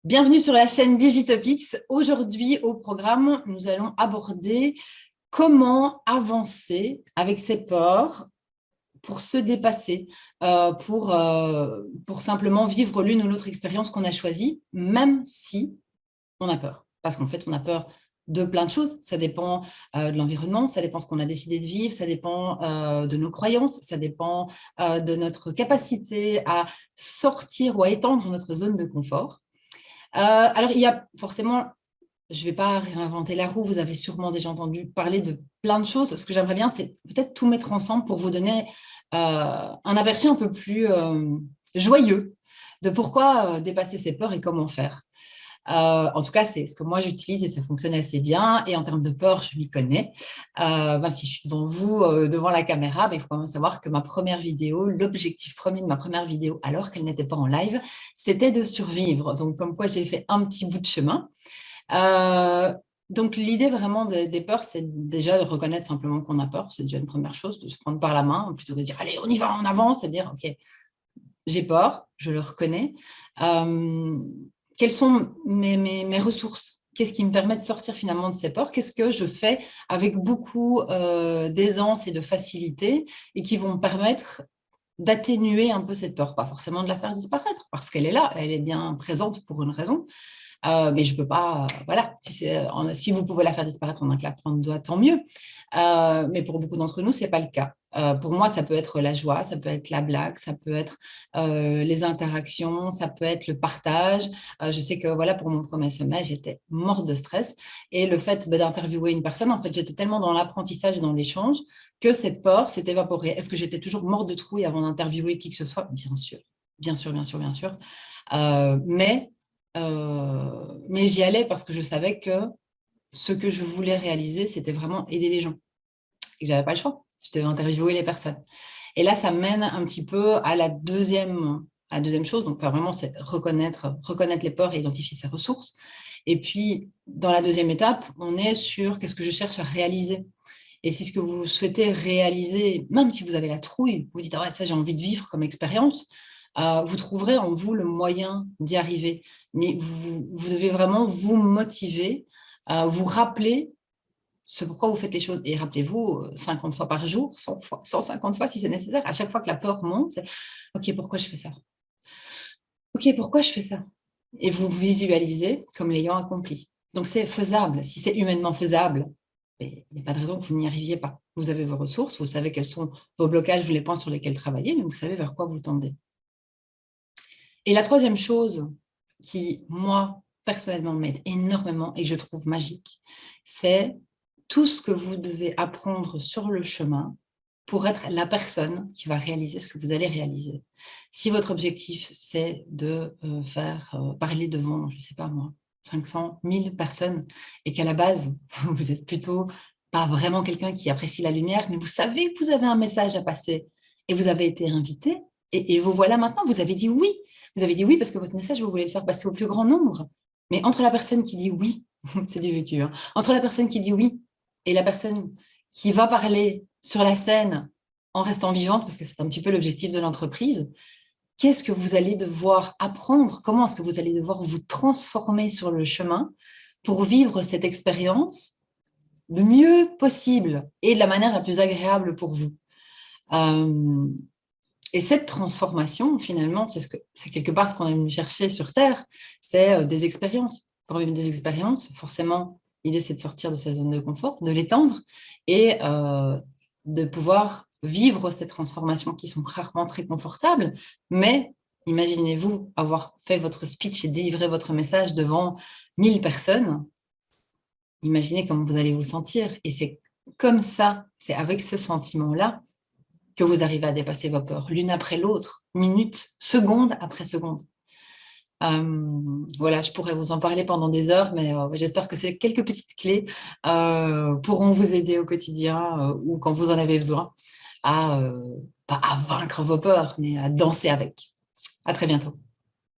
Bienvenue sur la chaîne Digitopics. Aujourd'hui, au programme, nous allons aborder comment avancer avec ses peurs pour se dépasser, pour simplement vivre l'une ou l'autre expérience qu'on a choisie, même si on a peur. Parce qu'en fait, on a peur de plein de choses. Ça dépend de l'environnement, ça dépend de ce qu'on a décidé de vivre, ça dépend de nos croyances, ça dépend de notre capacité à sortir ou à étendre notre zone de confort. Alors, il y a forcément, je ne vais pas réinventer la roue, vous avez sûrement déjà entendu parler de plein de choses. Ce que j'aimerais bien, c'est peut-être tout mettre ensemble pour vous donner un aperçu un peu plus joyeux de pourquoi dépasser ses peurs et comment faire. En tout cas, c'est ce que moi j'utilise et ça fonctionne assez bien. Et en termes de peur, je m'y connais. Même si je suis devant vous, devant la caméra, il faut quand même savoir que ma première vidéo, l'objectif premier de ma première vidéo, alors qu'elle n'était pas en live, c'était de survivre. Donc, comme quoi j'ai fait un petit bout de chemin. Donc, l'idée vraiment des peurs, c'est déjà de reconnaître simplement qu'on a peur. C'est déjà une première chose, de se prendre par la main, plutôt que de dire, allez, on y va, on avance, et de dire, OK, j'ai peur, je le reconnais. Quelles sont mes ressources? Qu'est-ce qui me permet de sortir finalement de ces peurs? Qu'est-ce que je fais avec beaucoup d'aisance et de facilité et qui vont me permettre d'atténuer un peu cette peur? Pas forcément de la faire disparaître, parce qu'elle est là, elle est bien présente pour une raison. Mais je ne peux pas, voilà, si vous pouvez la faire disparaître en un claquement de doigts, tant mieux. Mais pour beaucoup d'entre nous, ce n'est pas le cas. Pour moi, ça peut être la joie, ça peut être la blague, ça peut être les interactions, ça peut être le partage. Je sais que voilà, pour mon premier sommet, j'étais morte de stress. Et le fait d'interviewer une personne, en fait, j'étais tellement dans l'apprentissage et dans l'échange que cette peur s'est évaporée. Est-ce que j'étais toujours morte de trouille avant d'interviewer qui que ce soit? Bien sûr, bien sûr, bien sûr, bien sûr. Mais j'y allais parce que je savais que ce que je voulais réaliser, c'était vraiment aider les gens. Et que je n'avais pas le choix. Je devais interviewer les personnes. Et là, ça mène un petit peu à la deuxième chose. Donc, vraiment, c'est reconnaître les peurs et identifier ses ressources. Et puis, dans la deuxième étape, on est sur qu'est-ce que je cherche à réaliser. Et si ce que vous souhaitez réaliser, même si vous avez la trouille, vous dites, ah ouais, ça, j'ai envie de vivre comme expérience, vous trouverez en vous le moyen d'y arriver. Mais vous devez vraiment vous motiver, vous rappeler ce pourquoi vous faites les choses. Et rappelez-vous, 50 fois par jour, 100 fois, 150 fois si c'est nécessaire, à chaque fois que la peur monte, c'est « Ok, pourquoi je fais ça? Ok, pourquoi je fais ça ?» Et vous visualisez comme l'ayant accompli. Donc, c'est faisable. Si c'est humainement faisable, il n'y a pas de raison que vous n'y arriviez pas. Vous avez vos ressources, vous savez quels sont vos blocages ou les points sur lesquels travailler, mais vous savez vers quoi vous tendez. Et la troisième chose qui, moi, personnellement, m'aide énormément et que je trouve magique, c'est tout ce que vous devez apprendre sur le chemin pour être la personne qui va réaliser ce que vous allez réaliser. Si votre objectif, c'est de faire parler devant, je ne sais pas moi, 500, 1000 personnes, et qu'à la base, vous êtes plutôt pas vraiment quelqu'un qui apprécie la lumière, mais vous savez que vous avez un message à passer et vous avez été invité, et vous voilà maintenant, vous avez dit oui. Vous avez dit oui parce que votre message, vous voulez le faire passer au plus grand nombre. Mais entre la personne qui dit oui, c'est du vécu, hein, entre la personne qui dit oui et la personne qui va parler sur la scène en restant vivante, parce que c'est un petit peu l'objectif de l'entreprise, qu'est-ce que vous allez devoir apprendre? Comment est-ce que vous allez devoir vous transformer sur le chemin pour vivre cette expérience le mieux possible et de la manière la plus agréable pour vous? Et cette transformation, finalement, c'est quelque part ce qu'on est venu chercher sur Terre, c'est des expériences. Pour vivre des expériences, forcément, l'idée, c'est de sortir de sa zone de confort, de l'étendre et de pouvoir vivre ces transformations qui sont rarement très confortables. Mais imaginez-vous avoir fait votre speech et délivré votre message devant 1000 personnes. Imaginez comment vous allez vous sentir. Et c'est comme ça, c'est avec ce sentiment-là que vous arrivez à dépasser vos peurs, l'une après l'autre, minute, seconde après seconde. Voilà, je pourrais vous en parler pendant des heures, mais j'espère que ces quelques petites clés pourront vous aider au quotidien ou quand vous en avez besoin à, pas à vaincre vos peurs, mais à danser avec. À très bientôt.